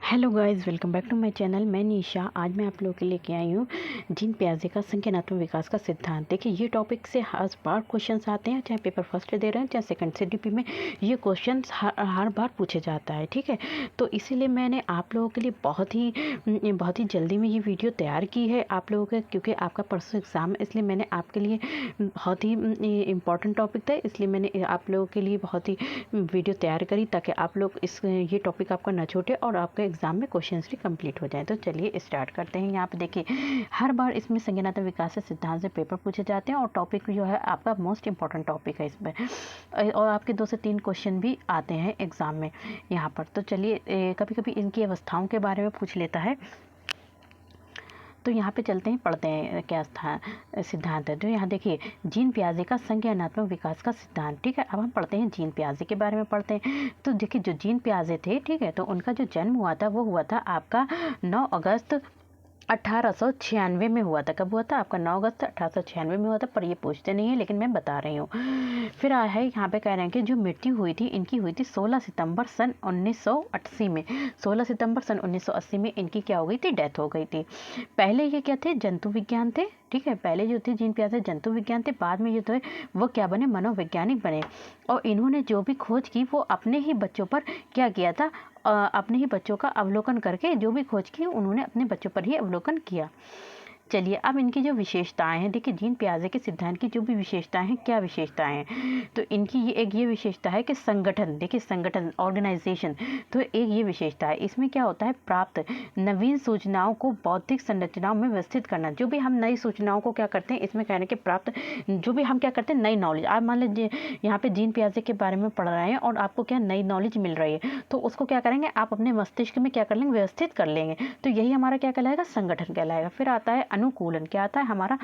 Hello guys, welcome back to my channel. मैं निशा। आज मैं आप लोगों के लिए लेके आई हूँ जीन पियाजे का संज्ञानात्मक विकास का सिद्धांत। देखिए, ये टॉपिक से हर बार क्वेश्चंस आते हैं, चाहे पेपर फर्स्ट दे रहे हैं चाहे सेकंड CDP में ये क्वेश्चंस हर बार पूछे जाता है। ठीक है, तो इसीलिए मैंने आप लोगों के लिए बहुत ही जल्दी में ये वीडियो तैयार की है आप लोगों के, क्योंकि आपका परसों एग्ज़ाम है, इसलिए मैंने आपके लिए बहुत ही इम्पॉर्टेंट टॉपिक था, इसलिए मैंने आप लोगों के लिए बहुत ही वीडियो तैयार करी ताकि आप लोग ये टॉपिक आपका ना छूटे और आपका एग्जाम में क्वेश्चंस भी कंप्लीट हो जाए। तो चलिए स्टार्ट करते हैं। यहाँ पे देखिए, हर बार इसमें संज्ञानात्मक विकास से सिद्धांत से पेपर पूछे जाते हैं और टॉपिक जो है आपका मोस्ट इंपॉर्टेंट टॉपिक है इसमें, और आपके 2 से 3 क्वेश्चन भी आते हैं एग्जाम में यहाँ पर। तो चलिए, कभी कभी इनकी अवस्थाओं के बारे में पूछ लेता है, तो यहाँ पे चलते हैं, पढ़ते हैं क्या सिद्धांत है। तो यहाँ देखिए, जीन पियाजे का संज्ञानात्मक विकास का सिद्धांत। ठीक है, अब हम पढ़ते हैं जीन पियाजे के बारे में पढ़ते हैं। तो देखिए, जो जीन पियाजे थे, ठीक है, तो उनका जो जन्म हुआ था वो हुआ था आपका 9 अगस्त 1896 में हुआ था। कब हुआ था? आपका 9 अगस्त 1896 में हुआ था, पर ये पूछते नहीं है, लेकिन मैं बता रही हूँ। फिर आया है यहाँ पे, कह रहे हैं कि जो मृत्यु हुई थी इनकी हुई थी 16 सितंबर सन 1980 में। 16 सितंबर सन 1980 में इनकी क्या हो गई थी? डेथ हो गई थी। पहले ये क्या थे? जंतु विज्ञान थे। ठीक है, पहले जो थे जीन पियाजे जंतु विज्ञान थे, बाद में ये थे वो क्या बने? मनोवैज्ञानिक बने। और इन्होंने जो भी खोज की वो अपने ही बच्चों पर क्या किया था? अपने ही बच्चों का अवलोकन करके जो भी खोज की उन्होंने अपने बच्चों पर ही अवलोकन किया। चलिए, अब इनकी जो विशेषताएं हैं, देखिए जीन पियाजे के सिद्धांत की जो भी विशेषताएं हैं, क्या विशेषताएं हैं? तो इनकी ये विशेषता है कि संगठन, देखिए संगठन, ऑर्गेनाइजेशन। तो एक ये विशेषता है, इसमें क्या होता है? प्राप्त नवीन सूचनाओं को बौद्धिक संरचनाओं में व्यवस्थित करना। जो भी हम नई सूचनाओं को क्या करते हैं, इसमें कहने के प्राप्त, जो भी हम क्या करते हैं, नई नॉलेज। आप मान लीजिए यहाँ पे जीन पियाजे के बारे में पढ़ रहे हैं और आपको क्या नई नॉलेज मिल रही है, तो उसको क्या करेंगे आप अपने मस्तिष्क में क्या कर लेंगे? व्यवस्थित कर लेंगे। तो यही हमारा क्या कहलाएगा? संगठन कहलाएगा। फिर आता है अनुकूलन। क्या आता है? हमारा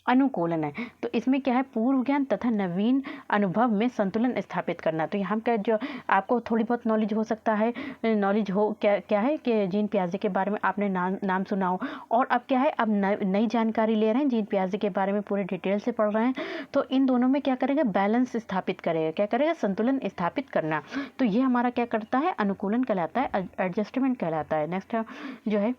अनुकूलन है। तो इसमें क्या है? पूर्व ज्ञान तथा नवीन अनुभव में संतुलन स्थापित करना। तो यहाँ क्या, जो आपको थोड़ी बहुत नॉलेज हो सकता है, नॉलेज हो क्या है कि जीन पियाजे के बारे में आपने नाम सुना हो, और अब क्या है, अब नई जानकारी ले रहे हैं, जीन पियाजे के बारे में पूरे डिटेल से पढ़ रहे हैं, तो इन दोनों में क्या करेगा? बैलेंस स्थापित करेगा। क्या करेगा? संतुलन स्थापित करना। तो ये हमारा क्या करता है? अनुकूलन कहलाता है, एडजस्टमेंट कहलाता है। नेक्स्ट जो है,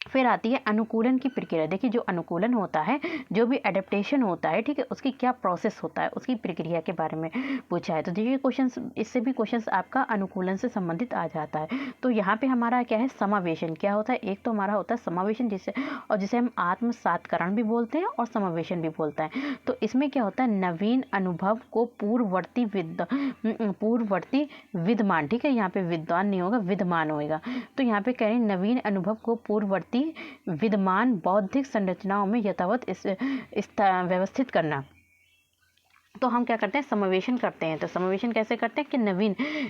फिर आती है अनुकूलन की प्रक्रिया। देखिए, जो अनुकूलन होता है, जो भी एडेप्टेशन होता है, ठीक है, उसकी क्या प्रोसेस होता है, उसकी प्रक्रिया के बारे में पूछा है। तो देखिए क्वेश्चंस, इससे भी क्वेश्चंस आपका अनुकूलन से संबंधित आ जाता है। तो यहाँ पे हमारा क्या है? समावेशन। क्या होता है? एक तो हमारा होता है समावेशन, जिसे हम आत्मसातकरण भी बोलते हैं और समावेशन भी बोलते हैं। तो इसमें क्या होता है? नवीन अनुभव को पूर्ववर्ती विद्यमान, ठीक है, यहाँ पे विद्वान नहीं होगा, विद्यमान होगा। तो यहाँ पे कह रहे हैं नवीन अनुभव को पूर्ववर्ती विद्यमान बौद्धिक संरचनाओं में यथावत व्यवस्थित करना। तो हम क्या करते हैं? समावेशन करते हैं। तो समावेशन कैसे करते हैं कि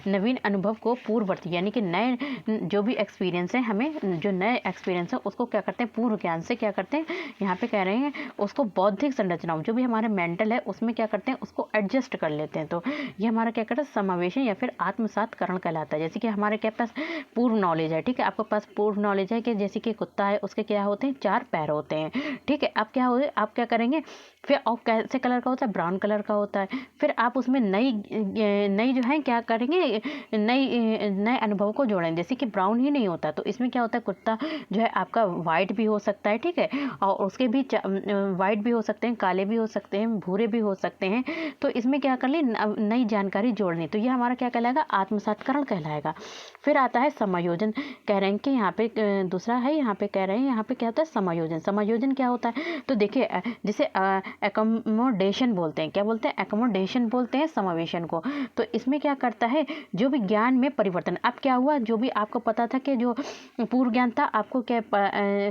नवीन अनुभव को पूर्ववर्ती, यानी कि नए जो भी एक्सपीरियंस है, हमें जो नए एक्सपीरियंस है उसको क्या करते हैं? पूर्व ज्ञान से क्या करते हैं? यहाँ पे कह रहे हैं उसको बौद्धिक संरचनाओं, जो भी हमारे मेंटल है उसमें क्या करते हैं? उसको एडजस्ट कर लेते हैं। तो ये हमारा क्या करता है? समावेशन या फिर आत्मसातकरण कहलाता है। जैसे कि हमारे क्या पास पूर्व नॉलेज है, ठीक है, आपके पास पूर्व नॉलेज है कि जैसे कि कुत्ता है, उसके क्या होते हैं? 4 पैर होते हैं। ठीक है, आप क्या करेंगे? फिर और कैसे कलर का होता है? ब्राउन कलर का होता है। फिर आप उसमें नई जो है क्या करेंगे? नए अनुभव को जोड़ेंगे। जैसे कि ब्राउन ही नहीं होता, तो इसमें क्या होता है? कुत्ता जो है आपका वाइट भी हो सकता है, ठीक है, और उसके भी वाइट भी हो सकते हैं, काले भी हो सकते हैं, भूरे भी हो सकते हैं। तो इसमें क्या कर ली? नई जानकारी जोड़नी। तो ये हमारा क्या कहलाएगा? आत्मसातकरण कहलाएगा। फिर आता है समायोजन। कह रहे हैं कि यहाँ पे दूसरा है, यहाँ पे कह रहे हैं, यहाँ पे क्या होता है? समायोजन। समायोजन क्या होता है? तो देखिए, जैसे एकोमोडेशन बोलते हैं। क्या बोलते हैं? एकोमोडेशन बोलते हैं समावेशन को। तो इसमें क्या करता है? जो भी ज्ञान में परिवर्तन। अब क्या हुआ? जो भी आपको पता था कि जो पूर्व ज्ञान था, आपको क्या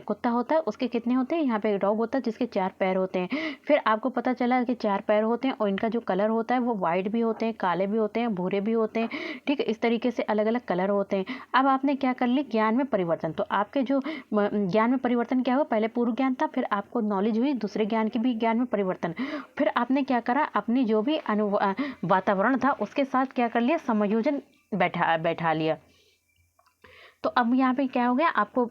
कुत्ता होता है, उसके कितने होते हैं? यहाँ पे डॉग होता है जिसके 4 पैर होते हैं। फिर आपको पता चला कि 4 पैर होते हैं और इनका जो कलर होता है वो वाइट भी होते हैं, काले भी होते हैं, भूरे भी होते हैं, ठीक है, इस तरीके से अलग अलग कलर होते हैं। अब आपने क्या कर ली? ज्ञान में परिवर्तन। तो आपके जो ज्ञान में परिवर्तन क्या हुआ? पहले पूर्व ज्ञान था, फिर आपको नॉलेज हुई, दूसरे ज्ञान की भी ज्ञान में परिवर्तन। फिर आपने क्या करा? अपनी जो भी वातावरण था उसके साथ क्या कर लिया? समायोजन बैठा लिया। तो अब यहाँ पे क्या हो गया? आपको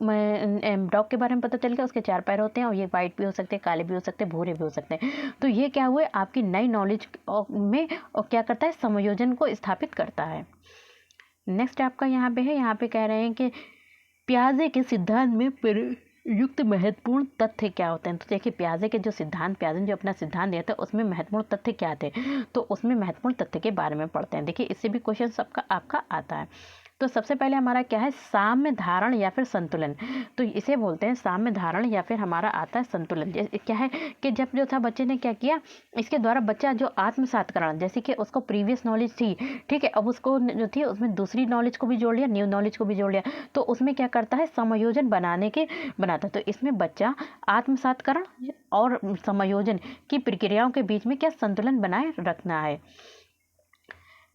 डॉग के बारे में पता चल गया, उसके 4 पैर होते हैं और ये वाइट भी हो सकते हैं, काले भी हो सकते हैं, भूरे भी हो सकते हैं। तो ये क्या हुए? आपकी नई नॉलेज में और क्या करता है? समायोजन को स्थापित करता है। नेक्स्ट आपका यहाँ पे है, यहाँ पे कह रहे हैं कि पियाजे के सिद्धांत में युक्त महत्वपूर्ण तथ्य क्या होते हैं? तो देखिए पियाजे के जो सिद्धांत, पियाजे ने जो अपना सिद्धांत दिया था उसमें महत्वपूर्ण तथ्य क्या थे, तो उसमें महत्वपूर्ण तथ्य के बारे में पढ़ते हैं। देखिए इससे भी क्वेश्चन सबका आपका आता है। तो सबसे पहले हमारा क्या है, साम्य धारण या फिर संतुलन। तो इसे बोलते हैं साम्य धारण या फिर हमारा आता है संतुलन। क्या है कि जब जो था बच्चे ने क्या किया, इसके द्वारा बच्चा जो आत्मसातकरण, जैसे कि उसको प्रीवियस नॉलेज थी, ठीक है, अब उसको जो थी उसमें दूसरी नॉलेज को भी जोड़ लिया, न्यू नॉलेज को भी जोड़ लिया, तो उसमें क्या करता है, समायोजन बनाता। तो इसमें बच्चा आत्मसातकरण और समायोजन की प्रक्रियाओं के बीच में क्या संतुलन बनाए रखना है।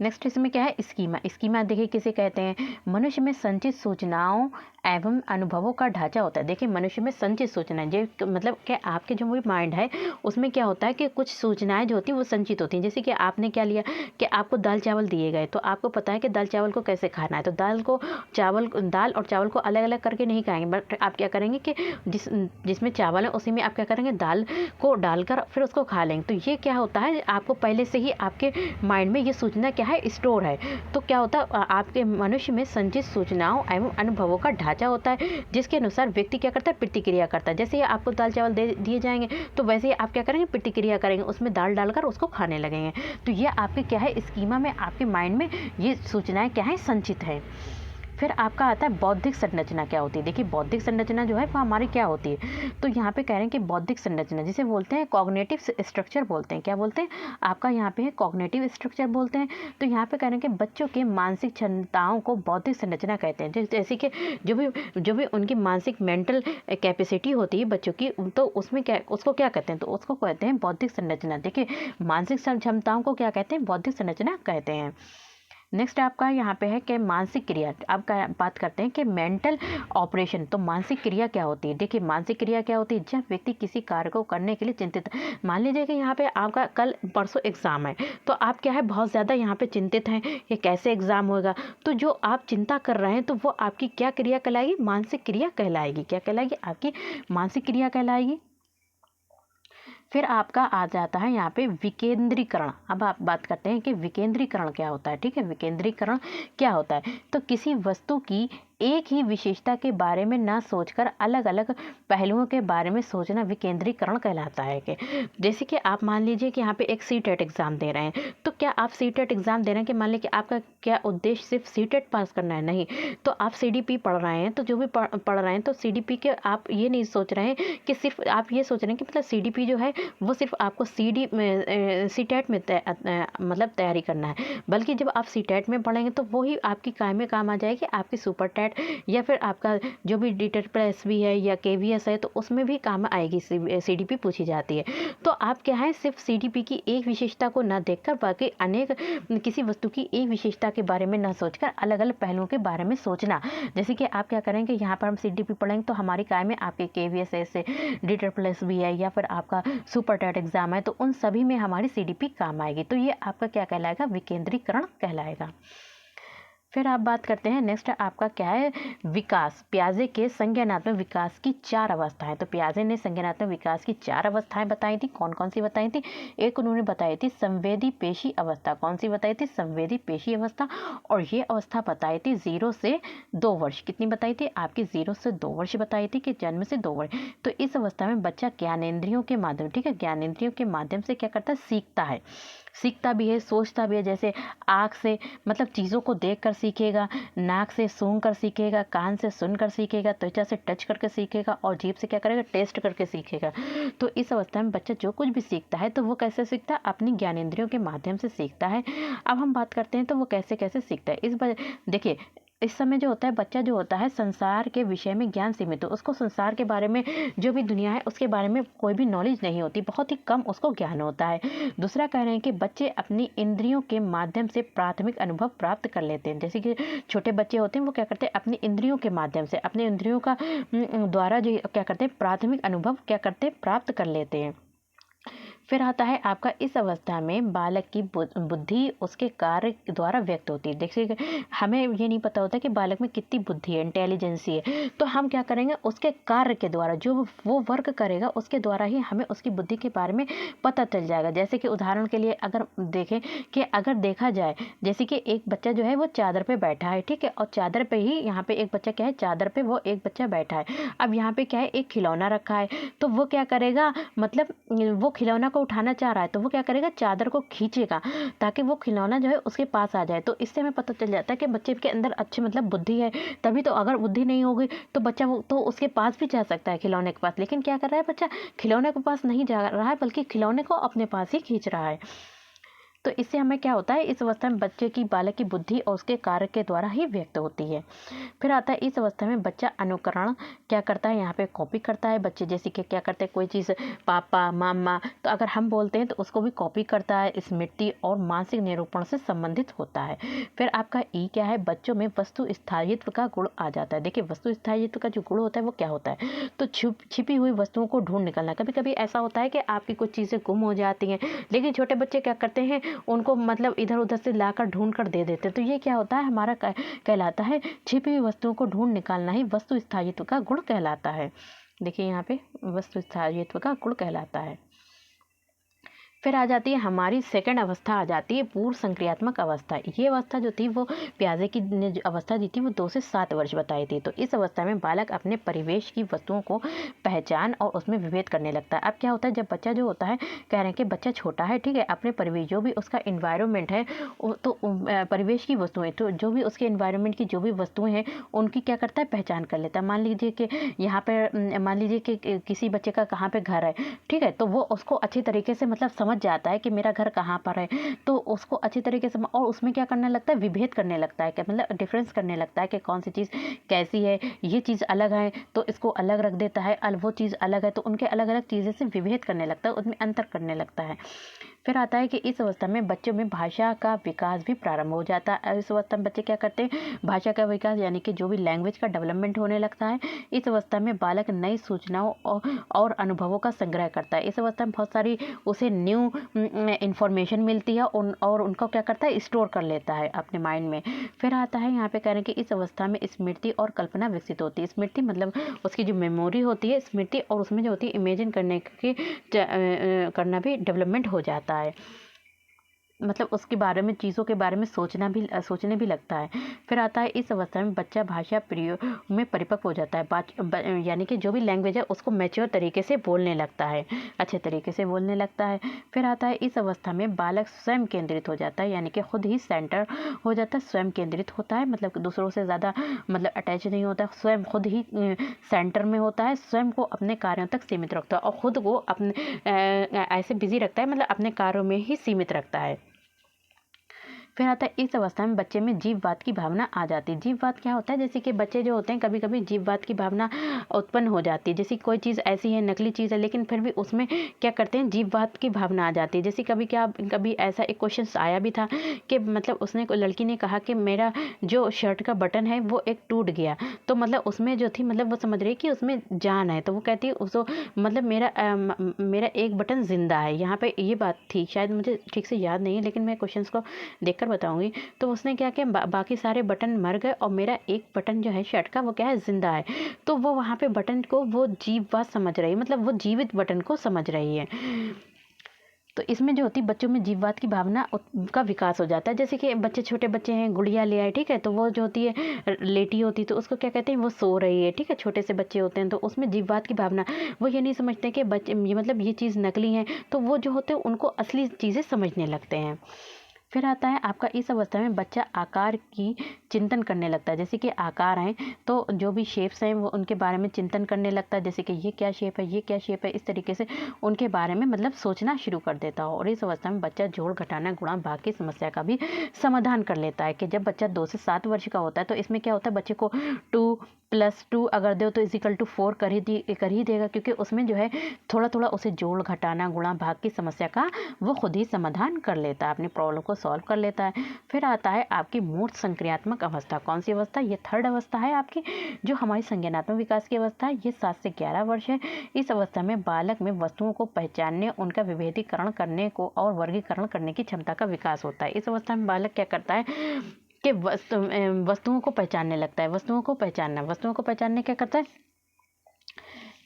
नेक्स्ट इसमें क्या है, स्कीमा। स्कीमा देखिए किसे कहते हैं, मनुष्य में संचित सूचनाओं एवं अनुभवों का ढांचा होता है। देखिए मनुष्य में संचित सूचनाएं, जो मतलब क्या आपके जो भी माइंड है उसमें क्या होता है कि कुछ सूचनाएं जो होती हैं वो संचित होती हैं। जैसे कि आपने क्या लिया कि आपको दाल चावल दिए गए, तो आपको पता है कि दाल चावल को कैसे खाना है, तो दाल और चावल को अलग अलग करके नहीं खाएंगे, बट आप क्या करेंगे कि जिसमें चावल है उसी में आप क्या करेंगे, दाल को डालकर फिर उसको खा लेंगे। तो ये क्या होता है, आपको पहले से ही आपके माइंड में ये सूचना क्या है, स्टोर है। तो क्या होता है, आपके मनुष्य में संचित सूचनाओं एवं अनुभवों का ढांचा होता है, जिसके अनुसार व्यक्ति क्या करता है, प्रतिक्रिया करता है। जैसे ही आपको दाल चावल दे दिए जाएंगे तो वैसे ही आप क्या करेंगे, प्रतिक्रिया करेंगे, उसमें दाल डालकर उसको खाने लगेंगे। तो ये आपके क्या है, स्कीमा में आपके माइंड में ये सूचनाएं क्या है, संचित है। फिर आपका आता है बौद्धिक संरचना क्या होती है। देखिए बौद्धिक संरचना जो है वो हमारी क्या होती है, तो यहाँ पे कह रहे हैं कि बौद्धिक संरचना जिसे बोलते हैं कॉग्निटिव स्ट्रक्चर बोलते हैं। क्या बोलते हैं, आपका यहाँ पे है कॉग्निटिव स्ट्रक्चर बोलते हैं। तो यहाँ पे कह रहे हैं कि बच्चों के मानसिक क्षमताओं को बौद्धिक संरचना कहते हैं। जैसे कि जो भी उनकी मानसिक मेंटल कैपेसिटी होती है बच्चों की, तो उसमें क्या, उसको क्या कहते हैं, तो उसको कहते हैं बौद्धिक संरचना। देखिए मानसिक क्षमताओं को क्या कहते हैं, बौद्धिक संरचना कहते हैं। नेक्स्ट आपका यहाँ पे है कि मानसिक क्रिया। अब बात करते हैं कि मेंटल ऑपरेशन। तो मानसिक क्रिया क्या होती है, देखिए मानसिक क्रिया क्या होती है, जब व्यक्ति किसी कार्य को करने के लिए चिंतित, मान लीजिए कि यहाँ पे आपका कल परसों एग्जाम है, तो आप क्या है बहुत ज़्यादा यहाँ पे चिंतित हैं कि कैसे एग्जाम होगा, तो जो आप चिंता कर रहे हैं तो वो आपकी क्या क्रिया कहलाएगी, मानसिक क्रिया कहलाएगी। क्या कहलाएगी, आपकी मानसिक क्रिया कहलाएगी। फिर आपका आ जाता है यहाँ पे विकेंद्रीकरण। अब आप बात करते हैं कि विकेंद्रीकरण क्या होता है, ठीक है, विकेंद्रीकरण क्या होता है, तो किसी वस्तु की एक ही विशेषता के बारे में ना सोचकर अलग अलग पहलुओं के बारे में सोचना विकेंद्रीकरण कहलाता है। कि जैसे कि आप मान लीजिए कि यहाँ पे एक सीटेट एग्जाम दे रहे हैं, तो क्या आप सीटेट एग्जाम दे रहे हैं कि मान लीजिए कि आपका क्या उद्देश्य सिर्फ सीटेट पास करना है, नहीं, तो आप सीडीपी पढ़ रहे हैं, तो जो भी पढ़ रहे हैं तो सीडीपी के आप ये नहीं सोच रहे हैं कि सिर्फ आप ये सोच रहे हैं कि मतलब सीडीपी जो है वो सिर्फ आपको सीटेट में मतलब तैयारी करना है, बल्कि जब आप सीटेट में पढ़ेंगे तो वही आपकी काम आ जाएगी, आपकी सुपर टेट या फिर आपका जो भी DTET+SB है या KVS है, तो उसमें भी काम आएगी, CDP पूछी जाती है। तो आप क्या है, सिर्फ CDP की एक विशेषता को न देखकर बाकी अनेक किसी वस्तु की एक विशेषता के बारे में न सोचकर अलग अलग पहलुओं के बारे में सोचना। जैसे कि आप क्या करेंगे, यहाँ पर हम CDP पढ़ेंगे तो हमारी काय में आपके KVS है, DTET+SB है या फिर आपका सुपर टेट एग्जाम है, तो उन सभी में हमारी CDP काम आएगी। तो ये आपका क्या कहलाएगा, विकेंद्रीकरण कहलाएगा। फिर आप बात करते हैं नेक्स्ट आपका क्या है, विकास। पियाजे के संज्ञानात्मक विकास की 4 अवस्थाएं। तो पियाजे ने संज्ञानात्मक विकास की 4 अवस्थाएं बताई थी। कौन कौन सी बताई थी, एक उन्होंने बताई थी संवेदी पेशी अवस्था। कौन सी बताई थी, संवेदी पेशी अवस्था। और ये अवस्था बताई थी 0 से 2 वर्ष। कितनी बताई थी, आपकी 0 से 2 वर्ष बताई थी, कि जन्म से 2 वर्ष। तो इस अवस्था में बच्चा ज्ञानेंद्रियों के माध्यम, ठीक है, ज्ञानेंद्रियों के माध्यम से क्या करता है, सीखता भी है, सोचता भी है। जैसे आँख से मतलब चीज़ों को देख कर सीखेगा, नाक से सूंघ कर सीखेगा, कान से सुनकर सीखेगा, त्वचा से टच करके सीखेगा और जीभ से क्या करेगा, टेस्ट करके सीखेगा। तो इस अवस्था में बच्चा जो कुछ भी सीखता है तो वो कैसे सीखता है, अपनी ज्ञानेंद्रियों के माध्यम से सीखता है। अब हम बात करते हैं तो वो कैसे कैसे सीखता है। देखिए इस समय जो होता है, बच्चा जो होता है संसार के विषय में ज्ञान सीमित हो, उसको संसार के बारे में जो भी दुनिया है उसके बारे में कोई भी नॉलेज नहीं होती, बहुत ही कम उसको ज्ञान होता है। दूसरा कह रहे हैं कि बच्चे अपनी इंद्रियों के माध्यम से प्राथमिक अनुभव प्राप्त कर लेते हैं। जैसे कि छोटे बच्चे होते हैं वो क्या करते हैं, अपनी इंद्रियों के माध्यम से, अपने इंद्रियों का द्वारा जो क्या करते हैं, प्राथमिक अनुभव क्या करते हैं, प्राप्त कर लेते हैं। फिर आता है आपका इस अवस्था में बालक की बुद्धि उसके कार्य द्वारा व्यक्त होती है। देखिए हमें ये नहीं पता होता कि बालक में कितनी बुद्धि है, इंटेलिजेंसी है, तो हम क्या करेंगे उसके कार्य के द्वारा, जो वो वर्क करेगा उसके द्वारा ही हमें उसकी बुद्धि के बारे में पता चल जाएगा। जैसे कि उदाहरण के लिए अगर देखें कि अगर देखा जाए जैसे कि एक बच्चा जो है वो चादर पे बैठा है, ठीक है, और चादर पे ही यहाँ पे एक बच्चा क्या है, चादर पे वो एक बच्चा बैठा है। अब यहाँ पे क्या है, एक खिलौना रखा है, तो वो क्या करेगा, मतलब वो खिलौना को उठाना चाह रहा है तो वो क्या करेगा, चादर को खींचेगा ताकि वो खिलौना जो है उसके पास आ जाए। तो इससे हमें पता चल जाता है कि बच्चे के अंदर अच्छी मतलब बुद्धि है। तभी तो, अगर बुद्धि नहीं होगी तो बच्चा वो तो उसके पास भी जा सकता है, खिलौने के पास, लेकिन क्या कर रहा है बच्चा, खिलौने के पास नहीं जा रहा है बल्कि खिलौने को अपने पास ही खींच रहा है। तो इससे हमें क्या होता है, इस अवस्था में बच्चे की, बालक की बुद्धि और उसके कार्य के द्वारा ही व्यक्त होती है। फिर आता है इस अवस्था में बच्चा अनुकरण क्या करता है, यहाँ पे कॉपी करता है। बच्चे जैसे कि क्या करते हैं, कोई चीज़ पापा मामा, तो अगर हम बोलते हैं तो उसको भी कॉपी करता है। स्मृति और मानसिक निरूपण से संबंधित होता है। फिर आपका ई क्या है, बच्चों में वस्तु स्थायित्व का गुण आ जाता है। देखिए वस्तु स्थायित्व का जो गुण होता है वो क्या होता है, तो छिपी हुई वस्तुओं को ढूंढ निकलना। कभी कभी ऐसा होता है कि आपकी कुछ चीज़ें गुम हो जाती हैं, लेकिन छोटे बच्चे क्या करते हैं, उनको मतलब इधर उधर से लाकर ढूंढ कर दे देते हैं। तो ये क्या होता है, हमारा कहलाता है छिपी हुई वस्तुओं को ढूंढ निकालना ही वस्तु स्थायित्व का गुण कहलाता है। देखिए यहाँ पे वस्तु स्थायित्व का गुण कहलाता है। फिर आ जाती है हमारी सेकंड अवस्था, आ जाती है पूर्व संक्रियात्मक अवस्था। ये अवस्था जो थी वो प्याजे की ने जो अवस्था दी थी वो 2 से 7 वर्ष बताई थी। तो इस अवस्था में बालक अपने परिवेश की वस्तुओं को पहचान और उसमें विभेद करने लगता है। अब क्या होता है, जब बच्चा जो होता है, कह रहे हैं कि बच्चा छोटा है, ठीक है, अपने परिवेश जो भी उसका इन्वायरमेंट है, तो परिवेश की वस्तुएं, तो जो भी उसके इन्वायरमेंट की जो भी वस्तुएं हैं उनकी क्या करता है, पहचान कर लेता है। मान लीजिए कि यहाँ पर मान लीजिए कि किसी बच्चे का कहाँ पे घर है, ठीक है, तो वो उसको अच्छी तरीके से मतलब समझ जाता है कि मेरा घर कहाँ पर है, तो उसको अच्छी तरीके से, और उसमें क्या करने लगता है, विभेद करने लगता है, क्या मतलब डिफरेंस करने लगता है कि कौन सी चीज़ कैसी है, ये चीज़ अलग है तो इसको अलग रख देता है, वो चीज़ अलग है तो उनके अलग अलग चीज़ें से विभेद करने लगता है, उसमें अंतर करने लगता है। फिर आता है कि इस अवस्था में बच्चों में भाषा का विकास भी प्रारंभ हो जाता है। इस अवस्था में बच्चे क्या करते हैं, भाषा का विकास यानी कि जो भी लैंग्वेज का डेवलपमेंट होने लगता है। इस अवस्था में बालक नई सूचनाओं और अनुभवों का संग्रह करता है। इस अवस्था में बहुत सारी उसे न्यू इंफॉर्मेशन मिलती है और उनको क्या करता है, स्टोर कर लेता है अपने माइंड में। फिर आता है यहाँ पे कह रहे हैं कि इस अवस्था में स्मृति और कल्पना विकसित होती है। स्मृति मतलब उसकी जो मेमोरी होती है, स्मृति, और उसमें जो होती है इमेजिन करने की करना भी डेवलपमेंट हो जाता है, मतलब उसके बारे में, चीज़ों के बारे में सोचने भी लगता है। फिर आता है इस अवस्था में बच्चा भाषा प्रयोग में परिपक्व हो जाता है, यानी कि जो भी लैंग्वेज है उसको मैच्योर तरीके से बोलने लगता है, अच्छे तरीके से बोलने लगता है। फिर आता है इस अवस्था में बालक स्वयं केंद्रित हो जाता है, यानी कि खुद ही सेंटर हो जाता है, स्वयं केंद्रित होता है, मतलब दूसरों से ज़्यादा मतलब अटैच नहीं होता, स्वयं खुद ही सेंटर में होता है, स्वयं को अपने कार्यों तक सीमित रखता है और खुद को अपने ऐसे बिजी रखता है, मतलब अपने कार्यों में ही सीमित रखता है। फिर आता है इस अवस्था में बच्चे में जीववाद की भावना आ जाती है। जीववाद क्या होता है, जैसे कि बच्चे जो होते हैं कभी कभी जीववाद की भावना उत्पन्न हो जाती है। जैसे कोई चीज़ ऐसी है, नकली चीज़ है, लेकिन फिर भी उसमें क्या करते हैं, जीववाद की भावना आ जाती है। जैसे कभी ऐसा एक क्वेश्चन आया भी था कि मतलब उसने, लड़की ने कहा कि मेरा जो शर्ट का बटन है वो एक टूट गया, तो मतलब उसमें जो थी, मतलब वो समझ रही कि उसमें जान है, तो वो कहती है उसको मतलब मेरा एक बटन जिंदा है। यहाँ पे ये बात थी, शायद मुझे ठीक से याद नहीं है, लेकिन मैं क्वेश्चन को देखकर बताऊंगी। तो उसने क्या किया, बाकी सारे बटन मर गए और मेरा एक बटन जो है शर्ट का वो क्या है, जिंदा है। तो वो वहाँ पे बटन को वो जीववाद समझ रही है, मतलब वो जीवित बटन को समझ रही है। तो इसमें जो होती है बच्चों में जीववाद की भावना का विकास हो जाता है। जैसे कि बच्चे, छोटे बच्चे हैं, गुड़िया ले आए, ठीक है, तो वो जो होती है लेटी होती है, तो उसको क्या कहते हैं, वो सो रही है, ठीक है, छोटे से बच्चे होते हैं, तो उसमें जीववाद की भावना, वो ये नहीं समझते कि बच्चे ये मतलब ये चीज़ नकली है, तो वो जो होते हैं उनको असली चीज़ें समझने लगते हैं। फिर आता है आपका इस अवस्था में बच्चा आकार की चिंतन करने लगता है। जैसे कि आकार हैं तो जो भी शेप्स हैं वो उनके बारे में चिंतन करने लगता है, जैसे कि ये क्या शेप है, ये क्या शेप है, इस तरीके से उनके बारे में मतलब सोचना शुरू कर देता हो। और इस अवस्था में बच्चा जोड़, घटाना, गुणा, भाग की समस्या का भी समाधान कर लेता है। कि जब बच्चा 2 से 7 वर्ष का होता है तो इसमें क्या होता है, बच्चे को 2+2 अगर दो तो =4 कर ही देगा, क्योंकि उसमें जो है थोड़ा थोड़ा उसे जोड़, घटाना, गुणा, भाग की समस्या का वो खुद ही समाधान कर लेता है, अपनी प्रॉब्लम को सॉल्व कर लेता है। फिर आता है आपकी मूर्त संक्रियात्मक अवस्था। कौन सी अवस्था? ये थर्ड अवस्था है आपकी, जो हमारी संज्ञानात्मक विकास की अवस्था है। ये 7 से 11 वर्ष है। इस अवस्था में बालक में वस्तुओं को पहचानने, उनका विभेदीकरण करने को और वर्गीकरण करने की क्षमता का विकास होता है। इस अवस्था में बालक क्या करता है कि वस्तुओं को पहचानने लगता है। वस्तुओं को पहचानने क्या करता है?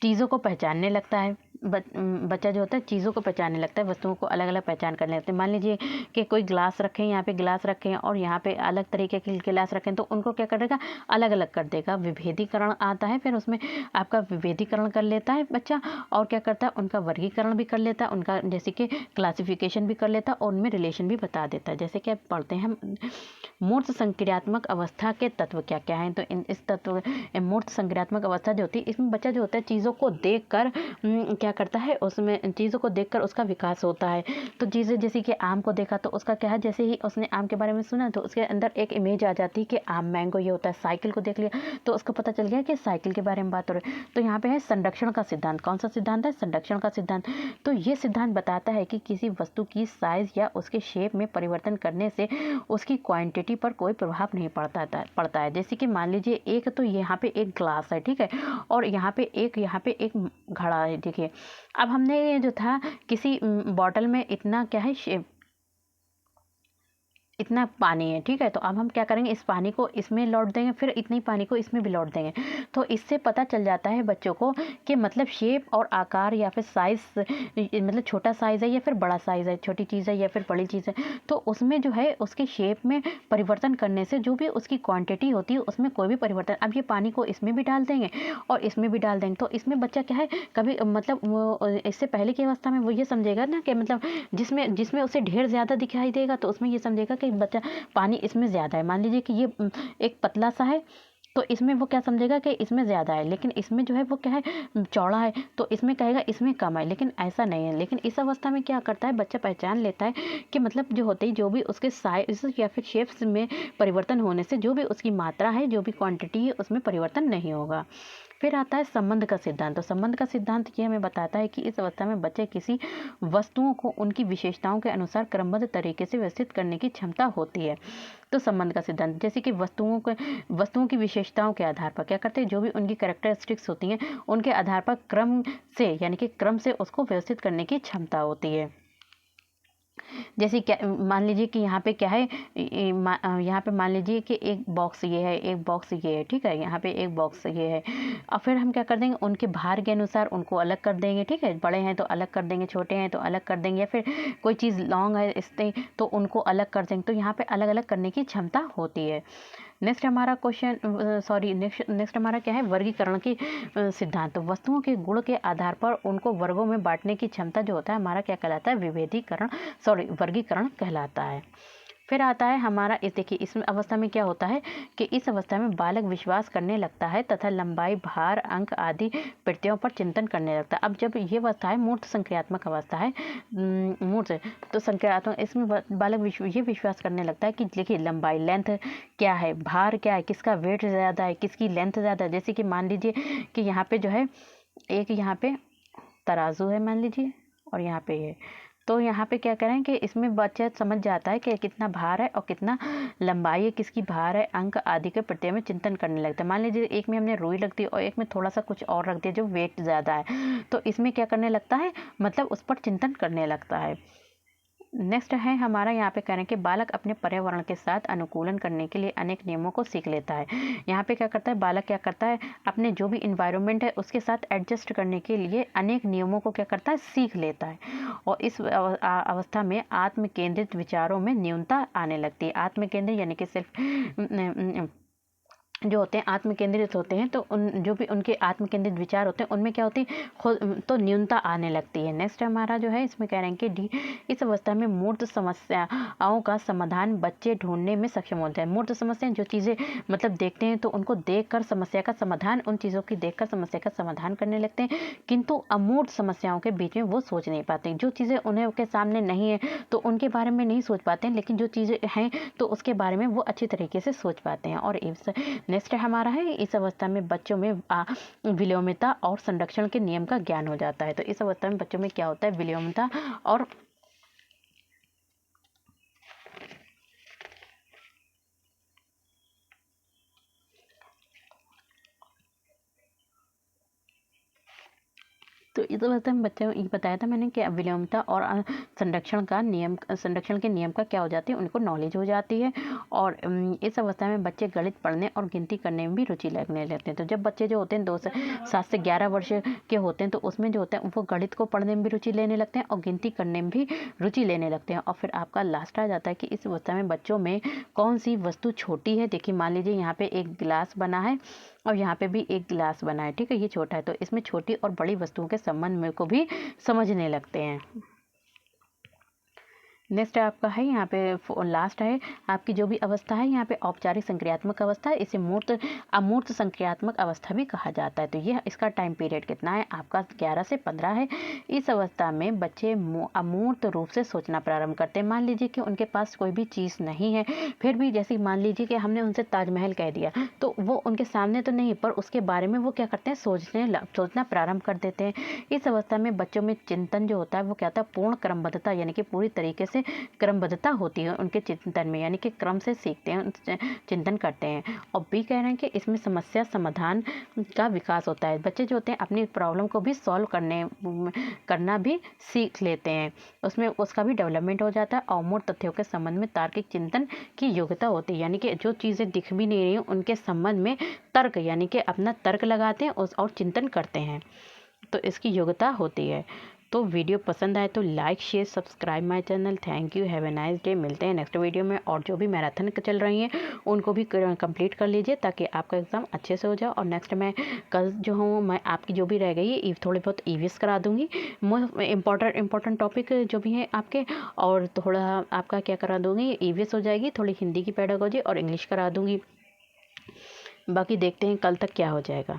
चीज़ों को पहचानने लगता है। बच्चा जो होता है चीज़ों को पहचानने लगता है, वस्तुओं को अलग अलग पहचान करने लगते हैं। मान लीजिए कि कोई ग्लास रखे हैं, यहाँ पे ग्लास रखे हैं और यहाँ पे अलग तरीके के गिलास रखे हैं, तो उनको क्या करेगा? अलग अलग कर देगा। विभेदीकरण आता है, फिर उसमें आपका विभेदीकरण कर लेता है बच्चा, और क्या करता है? उनका वर्गीकरण भी कर लेता है, उनका जैसे कि क्लासिफिकेशन भी कर लेता है और उनमें रिलेशन भी बता देता है। जैसे कि आप पढ़ते हैं हम मूर्त संक्रियात्मक अवस्था के तत्व क्या क्या हैं। तो इस तत्व मूर्त संक्रियात्मक अवस्था जो होती है, इसमें बच्चा जो होता है चीज़ों को देखकर क्या करता है? उसमें चीज़ों को देखकर उसका विकास होता है। तो चीज़ें जैसे कि आम को देखा तो उसका क्या है? जैसे ही उसने आम के बारे में सुना तो उसके अंदर एक इमेज आ जाती है कि आम, मैंगो ये होता है। साइकिल को देख लिया तो उसको पता चल गया कि साइकिल के बारे में बात हो रही है। तो यहाँ पे है संरक्षण का सिद्धांत। कौन सा सिद्धांत है? संरक्षण का सिद्धांत। तो ये सिद्धांत बताता है कि किसी वस्तु की साइज या उसके शेप में परिवर्तन करने से उसकी क्वांटिटी पर कोई प्रभाव नहीं पड़ता है। जैसे कि मान लीजिए एक तो यहाँ पे एक ग्लास है, ठीक है, और यहाँ पे एक घड़ा है। देखिए, अब हमने ये जो था किसी बॉटल में इतना क्या है, इतना पानी है, ठीक है, तो अब हम क्या करेंगे? इस पानी को इसमें लौट देंगे, फिर इतनी पानी को इसमें भी लौट देंगे। तो इससे पता चल जाता है बच्चों को कि मतलब शेप और आकार या फिर साइज, मतलब छोटा साइज है या फिर बड़ा साइज है, छोटी चीज़ है या फिर बड़ी चीज़ है, तो उसमें जो है उसके शेप में परिवर्तन करने से जो भी उसकी क्वांटिटी होती है उसमें कोई भी परिवर्तन। अब ये पानी को इसमें भी डाल देंगे और इसमें भी डाल देंगे, तो इसमें बच्चा क्या है, कभी मतलब वो इससे पहले की अवस्था में वो ये समझेगा ना कि मतलब जिसमें जिसमें उसे ढेर ज़्यादा दिखाई देगा तो उसमें ये समझेगा कि बच्चा पानी इसमें ज़्यादा है। मान लीजिए कि ये एक पतला सा है, तो इसमें वो क्या समझेगा कि इसमें ज़्यादा है, लेकिन इसमें जो है वो क्या है, चौड़ा है, तो इसमें कहेगा इसमें कम है, लेकिन ऐसा नहीं है। लेकिन इस अवस्था में क्या करता है बच्चा? पहचान लेता है कि मतलब जो होते हैं, जो भी उसके साइज या फिर शेप्स में परिवर्तन होने से जो भी उसकी मात्रा है, जो भी क्वांटिटी है, उसमें परिवर्तन नहीं होगा। फिर आता है संबंध का सिद्धांत। तो संबंध का सिद्धांत ये हमें बताता है कि इस अवस्था में बच्चे किसी वस्तुओं को उनकी विशेषताओं के अनुसार क्रमबद्ध तरीके से व्यवस्थित करने की क्षमता होती है। तो संबंध का सिद्धांत, जैसे कि वस्तुओं की विशेषताओं के आधार पर क्या करते हैं? जो भी उनकी कैरेक्टरिस्टिक्स होती हैं, उनके आधार पर क्रम से, यानी कि क्रम से उसको व्यवस्थित करने की क्षमता होती है। जैसे क्या, मान लीजिए कि यहाँ पे क्या है, यहाँ पे मान लीजिए कि एक बॉक्स ये है, एक बॉक्स ये है, ठीक है, यहाँ पे एक बॉक्स ये है, और फिर हम क्या कर देंगे? उनके भार के अनुसार उनको अलग कर देंगे, ठीक है, बड़े हैं तो अलग कर देंगे, छोटे हैं तो अलग कर देंगे, या फिर कोई चीज़ लॉन्ग है इससे तो उनको अलग कर देंगे। तो यहाँ पे अलग अलग करने की क्षमता होती है। नेक्स्ट हमारा नेक्स्ट हमारा क्या है? वर्गीकरण की सिद्धांत। तो वस्तुओं के गुण के आधार पर उनको वर्गों में बांटने की क्षमता जो होता है हमारा क्या कहलाता है? वर्गीकरण कहलाता है। फिर आता है हमारा इस देखिए, इस अवस्था में क्या होता है कि इस अवस्था में बालक विश्वास करने लगता है तथा लंबाई, भार, अंक आदि प्रत्ययों पर चिंतन करने लगता है। अब जब ये अवस्था है मूर्त संक्रियात्मक अवस्था है, मूर्त तो संक्रियात्मक, इसमें बालक ये विश्वास करने लगता है कि देखिए लंबाई, लेंथ क्या है, भार क्या है, किसका वेट ज़्यादा है, किसकी लेंथ ज़्यादा है। जैसे कि मान लीजिए कि यहाँ पे जो है एक यहाँ पे तराजू है मान लीजिए, और यहाँ पे ये, तो यहाँ पे क्या करें कि इसमें बच्चा समझ जाता है कि कितना भार है और कितना लंबाई है, किसकी भार है, अंक आदि के प्रत्यय में चिंतन करने लगता है। मान लीजिए एक में हमने रुई रख दी और एक में थोड़ा सा कुछ और रख दिया जो वेट ज़्यादा है, तो इसमें क्या करने लगता है, मतलब उस पर चिंतन करने लगता है। नेक्स्ट है हमारा, यहाँ पे कह रहे हैं कि बालक अपने पर्यावरण के साथ अनुकूलन करने के लिए अनेक नियमों को सीख लेता है। यहाँ पे क्या करता है बालक? क्या करता है? अपने जो भी इन्वायरमेंट है उसके साथ एडजस्ट करने के लिए अनेक नियमों को क्या करता है? सीख लेता है। और इस अवस्था में आत्म केंद्रित विचारों में न्यूनता आने लगती है। आत्म केंद्रित यानी कि सिर्फ जो होते हैं आत्म केंद्रित होते हैं, तो जो भी उनके आत्म केंद्रित विचार होते हैं उनमें क्या होती है, खुद तो न्यूनता आने लगती है। नेक्स्ट हमारा जो है इसमें कह रहे हैं कि इस अवस्था में मूर्त समस्याओं का समाधान बच्चे ढूंढने में सक्षम होते हैं। मूर्त समस्याएं, जो चीज़ें मतलब देखते हैं तो उनको देखकर समस्या का समाधान, उन चीज़ों की देखकर समस्या का समाधान करने लगते हैं, किंतु अमूर्त समस्याओं के बीच में वो सोच नहीं पाते। जो चीज़ें उन्हें उनके सामने नहीं है तो उनके बारे में नहीं सोच पाते हैं, लेकिन जो चीज़ें हैं तो उसके बारे में वो अच्छी तरीके से सोच पाते हैं। और नेक्स्ट हमारा है, इस अवस्था में बच्चों में विलोम्यता और संरक्षण के नियम का ज्ञान हो जाता है। तो इस अवस्था में बच्चों में क्या होता है? विलोम्यता और तो इस अवस्था में बच्चे ये बताया था मैंने कि विलोमता और संरक्षण के नियम का क्या हो जाती है, उनको नॉलेज हो जाती है। और इस अवस्था में बच्चे गणित पढ़ने और गिनती करने में भी रुचि लगने लगते हैं। तो जब बच्चे जो होते हैं 7 से 11 वर्ष के होते हैं तो उसमें जो होता है वो गणित को पढ़ने में भी रुचि लेने लगते हैं और गिनती करने में भी रुचि लेने लगते हैं। और फिर आपका लास्ट आ जाता है कि इस अवस्था में बच्चों में कौन सी वस्तु छोटी है। देखिए मान लीजिए यहाँ पे एक गिलास बना है और यहाँ पे भी एक गिलास बना है, ठीक है, ये छोटा है। तो इसमें छोटी और बड़ी वस्तुओं के संबंध में को भी समझने लगते हैं। नेक्स्ट आपका है यहाँ पे लास्ट है आपकी जो भी अवस्था है यहाँ पे औपचारिक संक्रियात्मक अवस्था है, इसे अमूर्त संक्रियात्मक अवस्था भी कहा जाता है। तो ये इसका टाइम पीरियड कितना है आपका 11 से 15 है। इस अवस्था में बच्चे अमूर्त रूप से सोचना प्रारंभ करते हैं। मान लीजिए कि उनके पास कोई भी चीज़ नहीं है, फिर भी जैसे मान लीजिए कि हमने उनसे ताजमहल कह दिया तो वो उनके सामने तो नहीं पर उसके बारे में वो क्या करते हैं, सोचना प्रारंभ कर देते हैं। इस अवस्था में बच्चों में चिंतन जो होता है वो क्या होता है, पूर्ण क्रमबद्धता यानी कि पूरी तरीके से क्रमबद्धता होती है उनके चिंतन में, यानी कि क्रम से सीखते हैं, चिंतन करते हैं। और बी कह रहे हैं कि इसमें समस्या समाधान का विकास होता है। बच्चे जो होते हैं अपनी प्रॉब्लम को भी सॉल्व करना भी सीख लेते हैं, उसमें उसका भी डेवलपमेंट हो जाता है। और अमूर्त तथ्यों के संबंध में तार्किक चिंतन की योग्यता होती है, यानी कि जो चीज़ें दिख भी नहीं रही उनके संबंध में तर्क यानी कि अपना तर्क लगाते हैं और चिंतन करते हैं, तो इसकी योग्यता होती है। तो वीडियो पसंद आए तो like share subscribe my channel. Thank you, have a nice day. मिलते हैं नेक्स्ट वीडियो में। और जो भी मैराथन चल रही हैं उनको भी कंप्लीट कर लीजिए ताकि आपका एग्ज़ाम अच्छे से हो जाए। और नेक्स्ट मैं कल जो हूँ मैं आपकी जो भी रह गई है थोड़े बहुत ईवीएस करा दूँगी, इम्पोर्टेंट टॉपिक जो भी हैं आपके, और थोड़ा आपका क्या करा दूँगी, ईवीएस हो जाएगी, थोड़ी हिंदी की पेडागोजी और इंग्लिश करा दूँगी। बाकी देखते हैं कल तक क्या हो जाएगा।